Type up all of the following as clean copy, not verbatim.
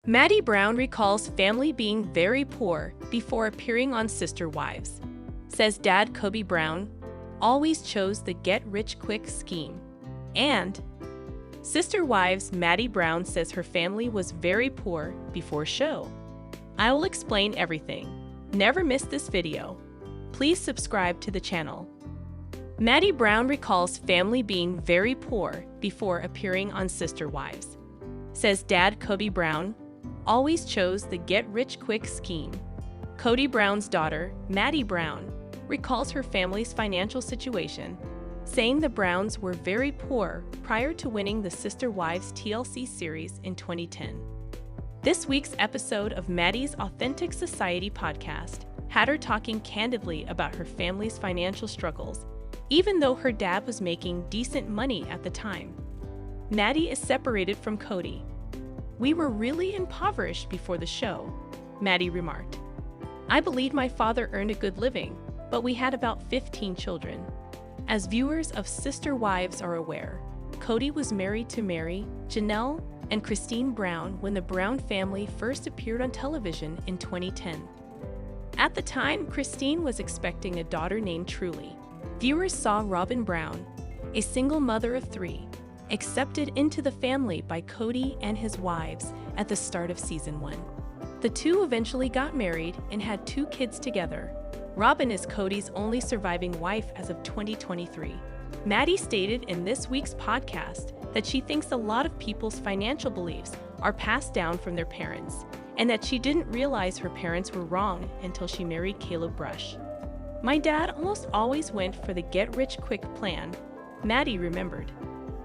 Maddie Brown recalls family being very poor before appearing on Sister Wives. Says Dad Kody Brown always chose the get-rich-quick scheme. And Sister Wives Maddie Brown says her family was very poor before show. I will explain everything. Never miss this video. Please subscribe to the channel. Maddie Brown recalls family being very poor before appearing on Sister Wives. Says Dad Kody Brown always chose the get-rich-quick scheme. Kody Brown's daughter, Maddie Brown, recalls her family's financial situation, saying the Browns were very poor prior to winning the Sister Wives TLC series in 2010. This week's episode of Maddie's Authentic Society podcast had her talking candidly about her family's financial struggles, even though her dad was making decent money at the time. Maddie is separated from Kody. "We were really impoverished before the show," Maddie remarked. "I believed my father earned a good living, but we had about 15 children." As viewers of Sister Wives are aware, Kody was married to Mary, Janelle, and Christine Brown when the Brown family first appeared on television in 2010. At the time, Christine was expecting a daughter named Truly. Viewers saw Robin Brown, a single mother of 3, accepted into the family by Kody and his wives at the start of season 1. The two eventually got married and had 2 kids together. Robin is Kody's only surviving wife as of 2023. Maddie stated in this week's podcast that she thinks a lot of people's financial beliefs are passed down from their parents, and that she didn't realize her parents were wrong until she married Caleb Brush. "My dad almost always went for the get-rich-quick plan," Maddie remembered.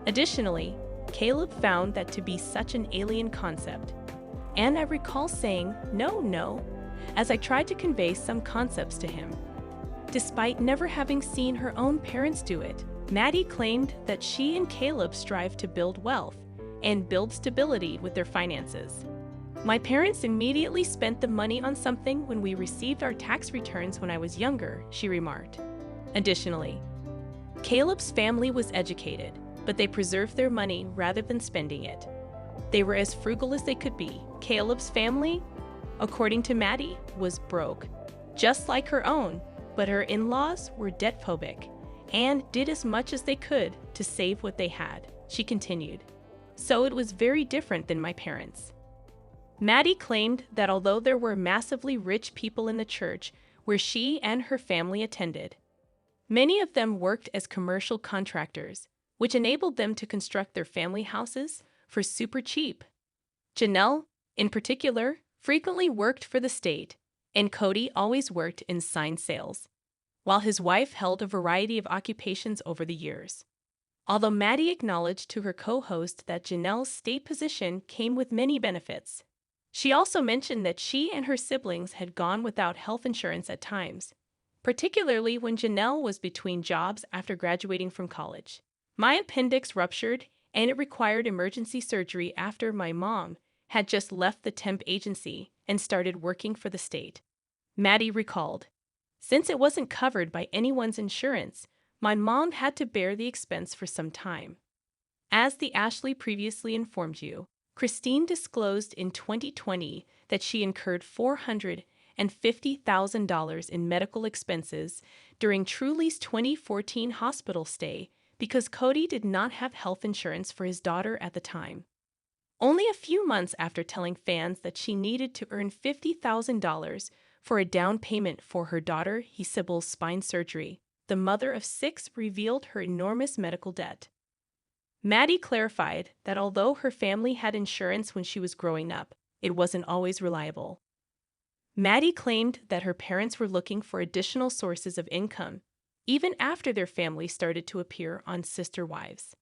Additionally, Caleb found that to be such an alien concept. "And I recall saying, 'No,' as I tried to convey some concepts to him." Despite never having seen her own parents do it, Maddie claimed that she and Caleb strive to build wealth and build stability with their finances. "My parents immediately spent the money on something when we received our tax returns when I was younger," she remarked. Additionally, Caleb's family was educated, but they preserved their money rather than spending it. They were as frugal as they could be. Caleb's family, according to Maddie, was broke, just like her own, but her in-laws were debt-phobic and did as much as they could to save what they had, she continued. "So it was very different than my parents." Maddie claimed that although there were massively rich people in the church where she and her family attended, many of them worked as commercial contractors, which enabled them to construct their family houses for super cheap. Janelle, in particular, frequently worked for the state, and Kody always worked in sign sales, while his wife held a variety of occupations over the years. Although Maddie acknowledged to her co-host that Janelle's state position came with many benefits, she also mentioned that she and her siblings had gone without health insurance at times, particularly when Janelle was between jobs after graduating from college. "My appendix ruptured, and it required emergency surgery after my mom had just left the temp agency and started working for the state," Maddie recalled. "Since it wasn't covered by anyone's insurance, my mom had to bear the expense for some time." As the Ashley previously informed you, Christine disclosed in 2020 that she incurred $450,000 in medical expenses during Truly's 2014 hospital stay because Kody did not have health insurance for his daughter at the time. Only a few months after telling fans that she needed to earn $50,000 for a down payment for her daughter Sibyl's spine surgery, the mother of 6 revealed her enormous medical debt. Maddie clarified that although her family had insurance when she was growing up, it wasn't always reliable. Maddie claimed that her parents were looking for additional sources of income, even after their family started to appear on Sister Wives.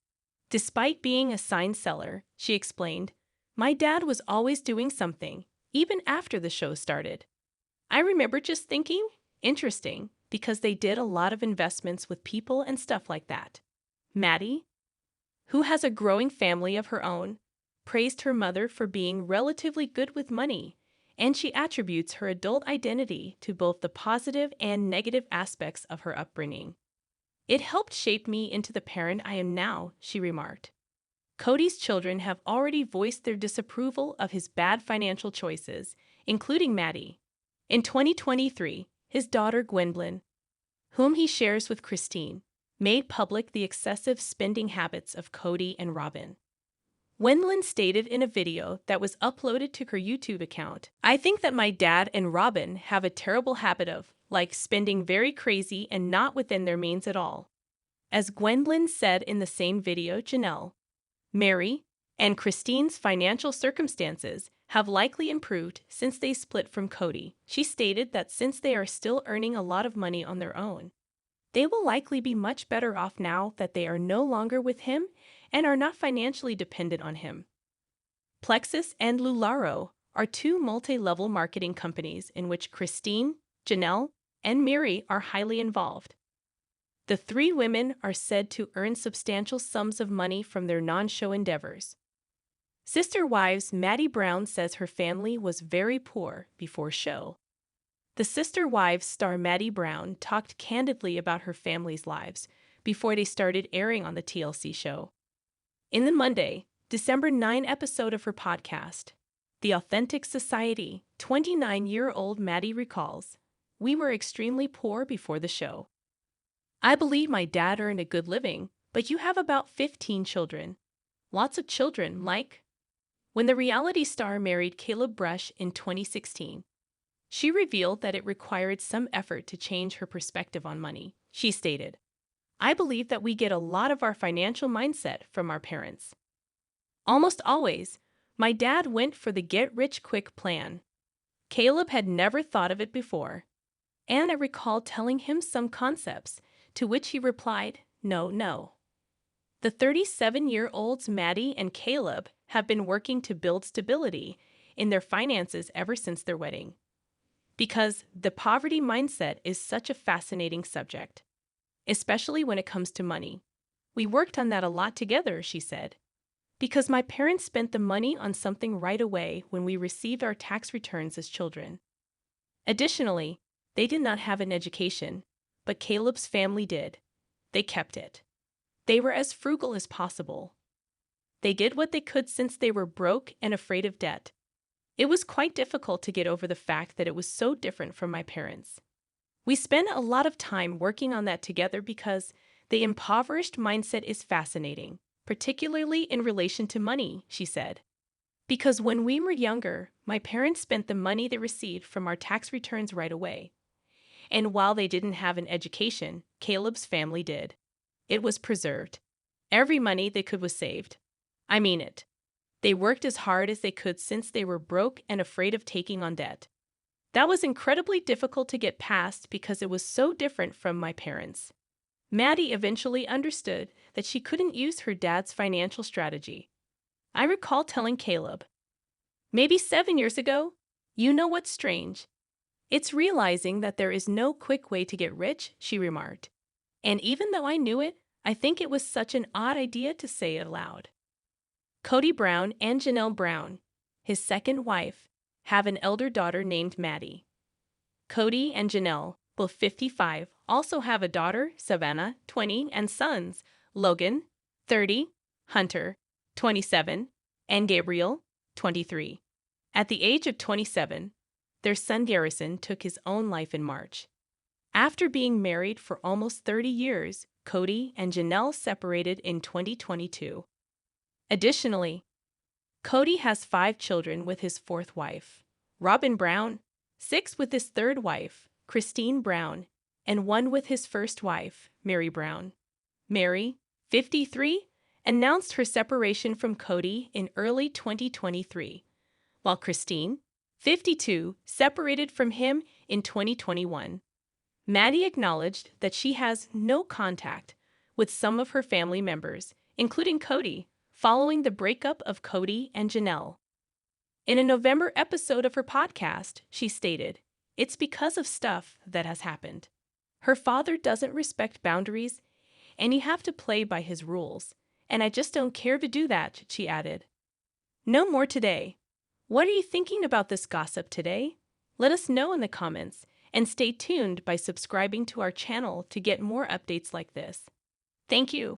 Despite being a sign seller, she explained, "My dad was always doing something, even after the show started. I remember just thinking, interesting, because they did a lot of investments with people and stuff like that." Maddie, who has a growing family of her own, praised her mother for being relatively good with money, and she attributes her adult identity to both the positive and negative aspects of her upbringing. "It helped shape me into the parent I am now," she remarked. Kody's children have already voiced their disapproval of his bad financial choices, including Maddie. In 2023, his daughter Gwendolyn, whom he shares with Christine, made public the excessive spending habits of Kody and Robin. Gwendolyn stated in a video that was uploaded to her YouTube account, "I think that my dad and Robin have a terrible habit of, spending very crazy and not within their means at all." As Gwendolyn said in the same video, Janelle, Mary, and Christine's financial circumstances have likely improved since they split from Kody. She stated that since they are still earning a lot of money on their own, they will likely be much better off now that they are no longer with him and are not financially dependent on him. Plexus and Lularo are two multi-level marketing companies in which Christine, Janelle, and Mary are highly involved. The three women are said to earn substantial sums of money from their non-show endeavors. Sister Wives Maddie Brown says her family was very poor before show. The Sister Wives star Maddie Brown talked candidly about her family's lives before they started airing on the TLC show. In the Monday, December 9 episode of her podcast, The Authentic Society, 29-year-old Maddie recalls, "We were extremely poor before the show. I believe my dad earned a good living, but you have about 15 children. Lots of children, When the reality star married Caleb Brush in 2016, she revealed that it required some effort to change her perspective on money. She stated, "I believe that we get a lot of our financial mindset from our parents. Almost always, my dad went for the get-rich-quick plan. Caleb had never thought of it before, and I recall telling him some concepts, to which he replied, 'No.'" The 37-year-olds Maddie and Caleb have been working to build stability in their finances ever since their wedding. Because the poverty mindset is such a fascinating subject, especially when it comes to money. "We worked on that a lot together," she said, "because my parents spent the money on something right away when we received our tax returns as children. Additionally, they did not have an education, but Caleb's family did. They kept it. They were as frugal as possible. They did what they could since they were broke and afraid of debt. It was quite difficult to get over the fact that it was so different from my parents. We spent a lot of time working on that together because the impoverished mindset is fascinating, particularly in relation to money," she said. "Because when we were younger, my parents spent the money they received from our tax returns right away. And while they didn't have an education, Caleb's family did. It was preserved. Every money they could was saved. I mean it. They worked as hard as they could since they were broke and afraid of taking on debt. That was incredibly difficult to get past because it was so different from my parents." Maddie eventually understood that she couldn't use her dad's financial strategy. "I recall telling Caleb, maybe 7 years ago, you know what's strange? It's realizing that there is no quick way to get rich," she remarked. "And even though I knew it, I think it was such an odd idea to say it aloud." Kody Brown and Janelle Brown, his second wife, have an elder daughter named Maddie. Kody and Janelle, both 55, also have a daughter, Savannah, 20, and sons, Logan, 30, Hunter, 27, and Gabriel, 23. At the age of 27, their son Garrison took his own life in March. After being married for almost 30 years, Kody and Janelle separated in 2022. Additionally, Kody has 5 children with his fourth wife, Robin Brown, 6 with his third wife, Christine Brown, and 1 with his first wife, Mary Brown. Mary, 53, announced her separation from Kody in early 2023, while Christine, 52, separated from him in 2021. Maddie acknowledged that she has no contact with some of her family members, including Kody, following the breakup of Kody and Janelle. In a November episode of her podcast, she stated, "It's because of stuff that has happened. Her father doesn't respect boundaries, and you have to play by his rules, and I just don't care to do that," she added. No more today. What are you thinking about this gossip today? Let us know in the comments, and stay tuned by subscribing to our channel to get more updates like this. Thank you.